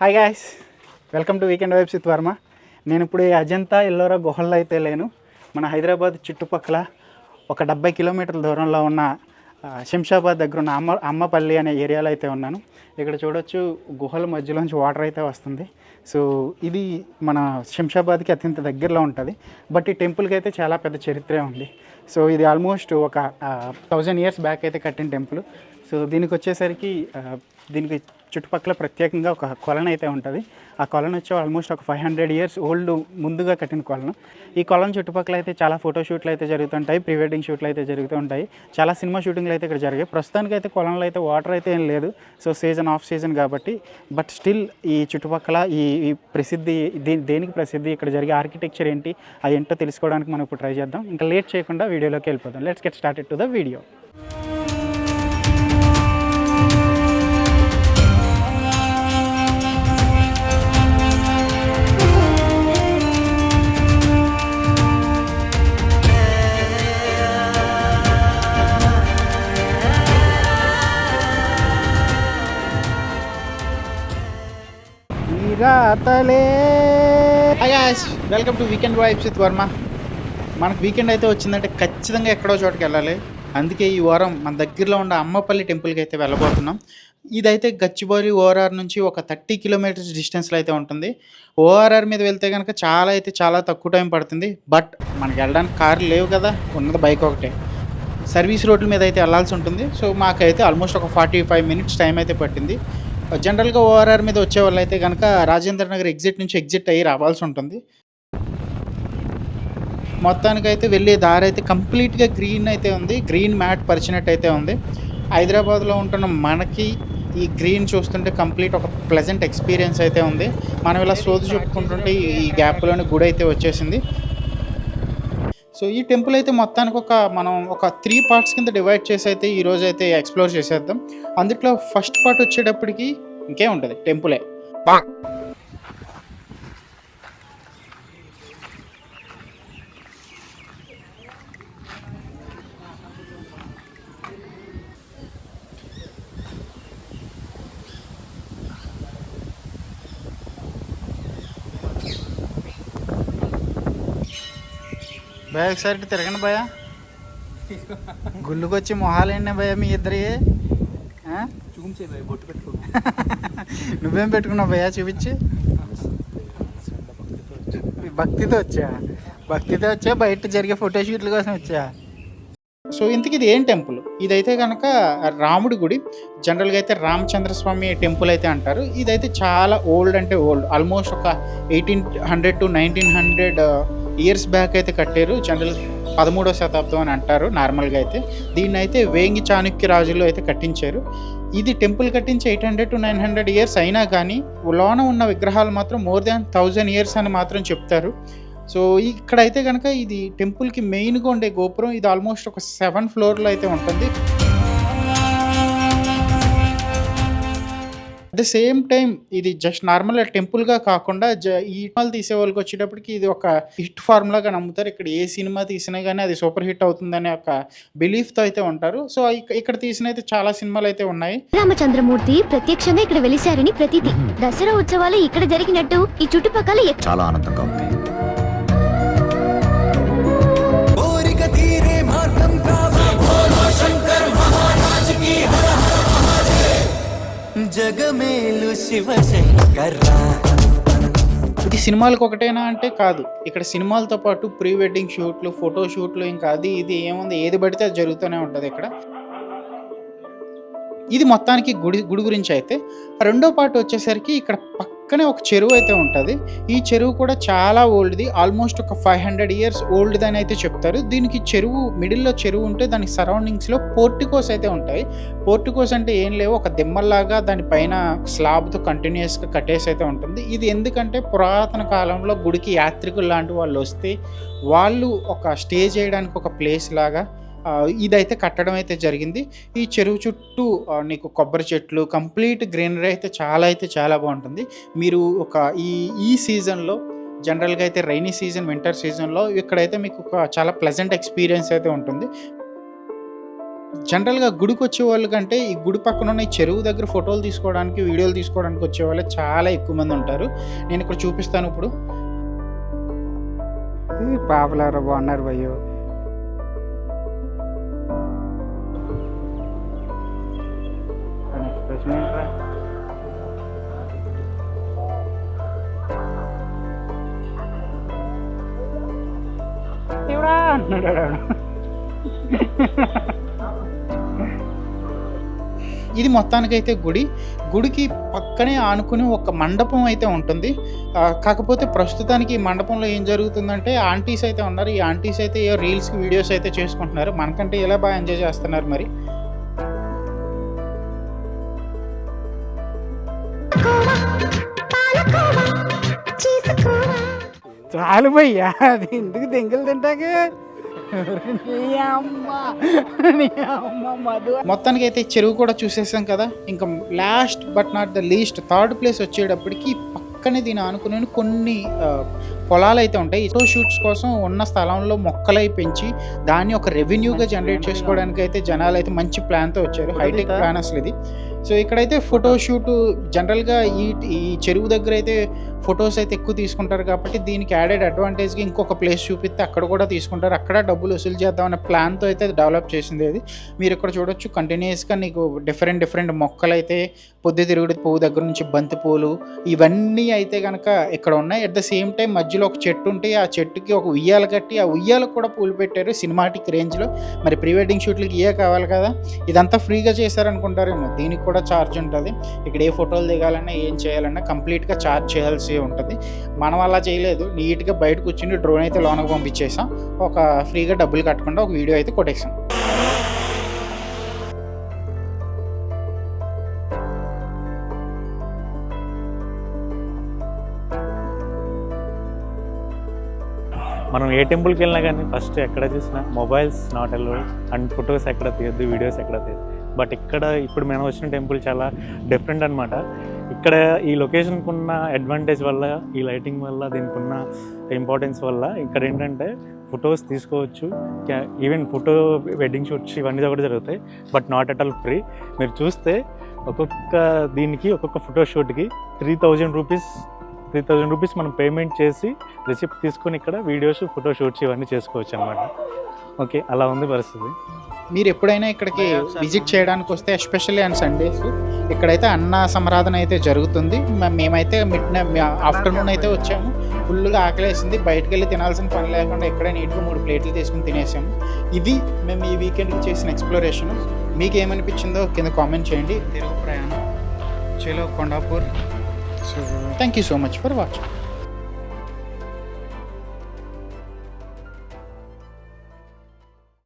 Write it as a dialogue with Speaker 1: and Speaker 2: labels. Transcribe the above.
Speaker 1: Hi guys, welcome to weekend vibes with Varma. నేను ఇప్పుడు ఈ అజంతా ఎల్లోరా గుహల్లో అయితే లేను. మన హైదరాబాద్ చుట్టుపక్కల ఒక 70 కిలోమీటర్ల దూరంలో ఉన్న శంషాబాద్ దగ్గర ఉన్న అమ్మపల్లి అనే ఏరియాలో అయితే ఉన్నాను. ఇక్కడ చూడొచ్చు గుహల మధ్యలోంచి వాటర్ అయితే వస్తుంది. సో ఇది మన శంషాబాద్కి అత్యంత దగ్గరలో ఉంటుంది. బట్ ఈ టెంపుల్కి అయితే చాలా పెద్ద చరిత్రే ఉంది. సో ఇది ఆల్మోస్ట్ ఒక 1000 ఇయర్స్ బ్యాక్ అయితే కట్టిన టెంపుల్. సో దీనికి వచ్చేసరికి దీనికి చుట్టుపక్కల ప్రత్యేకంగా ఒక కొలను అయితే ఉంటుంది. ఆ కొలను వచ్చి ఆల్మోస్ట్ ఒక 500 ఇయర్స్ ఓల్డ్ ముందుగా కట్టిన కొలను. ఈ కొలను చుట్టుపక్కల అయితే చాలా ఫోటోషూట్లు అయితే జరుగుతుంటాయి, ప్రీ వెడ్డింగ్ షూట్లు అయితే జరుగుతూ ఉంటాయి, చాలా సినిమా షూటింగ్లు అయితే ఇక్కడ జరిగాయి. ప్రస్తుతానికి అయితే కొలంలో అయితే వాటర్ అయితే ఏం లేదు. సో ఆఫ్ సీజన్ కాబట్టి. బట్ స్టిల్ ఈ చుట్టుపక్కల ఈ ప్రసిద్ధి దేనికి ప్రసిద్ధి, ఇక్కడ జరిగే ఆర్కిటెక్చర్ ఏంటి, అది ఏంటో తెలుసుకోవడానికి మనం ఇప్పుడు ట్రై చేద్దాం. ఇంకా లేట్ చేయకుండా వీడియోలోకి వెళ్ళిపోదాం. Let's get started to the video. Welcome to weekend vibes with Varma. మనకు వీకెండ్ అయితే వచ్చిందంటే ఖచ్చితంగా ఎక్కడో చోటుకి వెళ్ళాలి. అందుకే ఈ వారం మన దగ్గరలో ఉన్న అమ్మపల్లి టెంపుల్కి అయితే వెళ్ళబోతున్నాం. ఇదైతే గచ్చిబౌలి ఓఆర్ఆర్ నుంచి ఒక 30 కిలోమీటర్స్ డిస్టెన్స్లో అయితే ఉంటుంది. ఓఆర్ఆర్ మీద వెళ్తే కనుక చాలా తక్కువ టైం పడుతుంది. బట్ మనకి వెళ్ళడానికి కార్లు లేవు కదా, ఉన్నది బైక్ ఒకటే. సర్వీస్ రోడ్ల మీద అయితే వెళ్ళాల్సి ఉంటుంది. సో మాకైతే ఆల్మోస్ట్ ఒక 45 మినిట్స్ టైం అయితే పట్టింది. జనరల్గా ఓఆర్ఆర్ మీద వచ్చే వాళ్ళు అయితే కనుక రాజేంద్ర నగర్ ఎగ్జిట్ అయ్యి రావాల్సి ఉంటుంది. మొత్తానికైతే వెళ్ళే దారి అయితే కంప్లీట్గా గ్రీన్ అయితే ఉంది, గ్రీన్ మ్యాట్ పరిచినట్టు అయితే ఉంది. హైదరాబాద్లో ఉంటున్న మనకి ఈ గ్రీన్ చూస్తుంటే కంప్లీట్ ఒక ప్లెజెంట్ ఎక్స్పీరియన్స్ అయితే ఉంది. మనం ఇలా సోది చెప్పుకుంటుంటే ఈ గ్యాప్లోని గుడి అయితే వచ్చేసింది. సో ఈ టెంపుల్ అయితే మొత్తానికి మనం ఒక 3 పార్ట్స్ కింద డివైడ్ చేసి అయితే ఈరోజు అయితే ఎక్స్ప్లోర్ చేసేద్దాం. అందుట్లో ఫస్ట్ పార్ట్ వచ్చేటప్పటికి ఇంకే ఉంటుంది, టెంపులే. భయ ఒకసారి తిరగండి భయ, గుళ్ళుకొచ్చి మొహాలు ఏంటి భయ మీ ఇద్దరి?
Speaker 2: చూపించే భయ, బొట్టు పెట్టుకో.
Speaker 1: నువ్వేం పెట్టుకున్నావు భయ, చూపించి. భక్తితో వచ్చా బయట జరిగే ఫోటోషూట్ల కోసం వచ్చా. సో ఇంతకీ ఇది ఏం టెంపుల్? ఇదైతే కనుక రాముడి గుడి. జనరల్గా అయితే రామచంద్రస్వామి టెంపుల్ అయితే అంటారు. ఇదైతే చాలా ఓల్డ్, అంటే ఓల్డ్, ఆల్మోస్ట్ ఒక 1800 to 1900 ఇయర్స్ బ్యాక్ అయితే కట్టారు. జనరల్ 13వ శతాబ్దం అని అంటారు నార్మల్గా అయితే. దీన్ని అయితే వేంగి చాణక్య రాజులు అయితే కట్టించారు. ఇది టెంపుల్ కట్టించి 800 to 900 ఇయర్స్ అయినా కానీ లోన ఉన్న విగ్రహాలు మాత్రం మోర్ దాన్ 1000 ఇయర్స్ అని మాత్రం చెప్తారు. సో ఇక్కడైతే కనుక ఇది టెంపుల్కి మెయిన్గా ఉండే గోపురం. ఇది ఆల్మోస్ట్ ఒక 7 ఫ్లోర్లో అయితే ఉంటుంది. అట్ ద సేమ్ టైం ఇది జస్ట్ నార్మల్ టెంపుల్గా కాకుండా ఈ సినిమాలు తీసే వాళ్ళకి వచ్చేటప్పటికి ఇది ఒక హిట్ ఫార్ములాగా నమ్ముతారు. ఇక్కడ ఏ సినిమా తీసినా కానీ అది సూపర్ హిట్ అవుతుందనే ఒక బిలీఫ్తో అయితే ఉంటారు. సో ఇక్కడ తీసిన అయితే చాలా సినిమాలు అయితే ఉన్నాయి.
Speaker 3: రామచంద్రమూర్తి ప్రత్యక్షంగా ఇక్కడ వెలిశారని ప్రతీతి. దసరా ఉత్సవాలు ఇక్కడ జరిగినట్టు ఈ చుట్టుపక్కల చాలా ఆనందంగా ఉంది.
Speaker 1: ఇది సినిమాలకు ఒకటేనా అంటే కాదు. ఇక్కడ సినిమాలతో పాటు ప్రీ వెడ్డింగ్ షూట్లు, ఫోటో షూట్లు, ఇంకా అది ఇది ఏముంది, ఏది పడితే అది జరుగుతూనే ఉంటుంది ఇక్కడ. ఇది మొత్తానికి గుడి గురించి అయితే. రెండో పార్ట్ వచ్చేసరికి ఇక్కడ పక్కనే ఒక చెరువు అయితే ఉంటుంది. ఈ చెరువు కూడా చాలా ఓల్డ్ది, ఆల్మోస్ట్ ఒక 500 ఇయర్స్ ఓల్డ్ అని అయితే చెప్తారు. దీనికి చెరువు మిడిల్లో చెరువు ఉంటే దానికి సరౌండింగ్స్లో పోర్టికోస్ అయితే ఉంటాయి. పోర్టికోస్ అంటే ఏం లేవు, ఒక దిమ్మల్లాగా దానిపైన స్లాబ్తో కంటిన్యూస్గా కట్టేసి అయితే ఉంటుంది. ఇది ఎందుకంటే పురాతన కాలంలో గుడికి యాత్రికులు లాంటి వాళ్ళు వస్తే వాళ్ళు ఒక స్టే చేయడానికి ఒక ప్లేస్ లాగా ఇదైతే కట్టడం అయితే జరిగింది. ఈ చెరువు చుట్టూ నీకు కొబ్బరి చెట్లు, కంప్లీట్ గ్రీనరీ అయితే చాలా బాగుంటుంది. మీరు ఈ సీజన్లో జనరల్గా అయితే రైనీ సీజన్, వింటర్ సీజన్లో ఇక్కడైతే మీకు చాలా ప్లెజెంట్ ఎక్స్పీరియన్స్ అయితే ఉంటుంది. జనరల్గా గుడికి వచ్చే వాళ్ళు కంటే ఈ గుడి పక్కన ఉన్న ఈ చెరువు దగ్గర ఫోటోలు తీసుకోవడానికి వీడియోలు తీసుకోవడానికి వచ్చే వాళ్ళు చాలా ఎక్కువ మంది ఉంటారు. నేను ఇక్కడ చూపిస్తాను ఇప్పుడు. పాపలారా బాగున్నారు భయ్యో. ఇది మొత్తానికైతే గుడికి పక్కనే ఆనుకుని ఒక మండపం అయితే ఉంటుంది. కాకపోతే ప్రస్తుతానికి ఈ మండపంలో ఏం జరుగుతుందంటే ఆంటీస్ అయితే ఉన్నారు. ఈ ఆంటీస్ అయితే ఏ రీల్స్కి వీడియోస్ అయితే చేసుకుంటున్నారు. మనకంటే ఎలా బాగా ఎంజాయ్ చేస్తున్నారు మరి. చాలు భయ్యా, అది ఎందుకు దెంగలు తింటాకే. మొత్తానికి అయితే చెరువు కూడా చూసేసాం కదా. ఇంకా last but not the least third place వచ్చేటప్పటికి పక్కనే దీని ఆనుకుని కొన్ని పొలాలు అయితే ఉంటాయి. ఫోటో షూట్స్ కోసం ఉన్న స్థలంలో మొక్కలై పెంచి దాన్ని ఒక రెవెన్యూగా జనరేట్ చేసుకోవడానికి అయితే జనాలు అయితే మంచి ప్లాన్తో వచ్చారు. హైటెక్ ప్లాన్ అసలు ఇది. సో ఇక్కడైతే ఫోటో షూట్ జనరల్గా ఈ చెరువు దగ్గర అయితే ఫొటోస్ అయితే ఎక్కువ తీసుకుంటారు కాబట్టి దీనికి యాడెడ్ అడ్వాంటేజ్గా ఇంకొక ప్లేస్ చూపిస్తే అక్కడ కూడా తీసుకుంటారు. అక్కడ డబ్బులు వసూలు చేద్దామనే ప్లాన్తో అయితే డెవలప్ చేసింది అది. మీరు ఇక్కడ చూడొచ్చు కంటిన్యూస్గా నీకు డిఫరెంట్ మొక్కలు అయితే పొద్దుతిరుగుడు పువ్వు దగ్గర నుంచి బంతి పూలు ఇవన్నీ అయితే కనుక ఇక్కడ ఉన్నాయి. అట్ ద సేమ్ టైం మధ్యలో ఒక చెట్టు ఉంటే ఆ చెట్టుకి ఒక ఉయ్యాల కట్టి ఆ ఉయ్యాలకు కూడా పూలు పెట్టారు సినిమాటిక్ రేంజ్లో. మరి ప్రీ వెడ్డింగ్ షూట్లకి ఇవే కావాలి కదా. ఇదంతా ఫ్రీగా చేశారనుకుంటారేమో, దీనికి కూడా ఛార్జ్ ఉంటుంది. ఇక్కడ ఏ ఫోటోలు దిగాలన్నా ఏం చేయాలన్నా కంప్లీట్గా ఛార్జ్ చేయాల్సి ఉంటుంది. మనం అలా చేయలేదు, నీట్గా బయట కూర్చుని డ్రోన్ అయితే లోనకు పంపించేసాం. ఒక ఫ్రీగా డబ్బులు కట్టకుండా ఒక వీడియో అయితే కొట్టేసాం.
Speaker 2: మనం ఏ టెంపుల్కి వెళ్ళినా కానీ ఫస్ట్ ఎక్కడ చూసినా mobiles not allowed and photos ఎక్కడ తీయద్దు, వీడియోస్ ఎక్కడ తీయద్దు. బట్ ఇక్కడ ఇప్పుడు మనం వచ్చిన టెంపుల్ చాలా డిఫరెంట్ అనమాట. ఇక్కడ ఈ లొకేషన్కి ఉన్న అడ్వాంటేజ్ వల్ల, ఈ లైటింగ్ వల్ల, దీనికి ఉన్న ఇంపార్టెన్స్ వల్ల ఇక్కడ ఏంటంటే ఫొటోస్ తీసుకోవచ్చు. ఈవెన్ ఫోటో వెడ్డింగ్ షూట్స్ ఇవన్నీ కూడా జరుగుతాయి. But not at all free. మీరు చూస్తే ఒక్కొక్క ఫోటో షూట్కి 3000 రూపీస్ మనం పేమెంట్ చేసి రిసిప్ట్ తీసుకొని ఇక్కడ వీడియోస్ ఫోటో షూట్స్ ఇవన్నీ చేసుకోవచ్చు అనమాట. ఓకే, అలా ఉంది పరిస్థితి.
Speaker 1: మీరు ఎప్పుడైనా ఇక్కడికి విజిట్ చేయడానికి వస్తే ఎస్పెషల్లీ ఆన్ సండేస్ ఇక్కడైతే అన్న సమరాధన అయితే జరుగుతుంది. మేమైతే ఆఫ్టర్నూన్ అయితే వచ్చాము. ఫుల్గా ఆకలేసింది, బయటకు వెళ్ళి తినాల్సిన పని లేకుండా ఇక్కడే నీట్గా 3 ప్లేట్లు తీసుకుని తినేసాము. ఇది మేము ఈ వీకెండ్కి చేసిన ఎక్స్ప్లోరేషన్. మీకు ఏమనిపించిందో కింద కామెంట్ చేయండి. తిరుగు ప్రయాణం చలో Kondapur. So thank you so much for watching.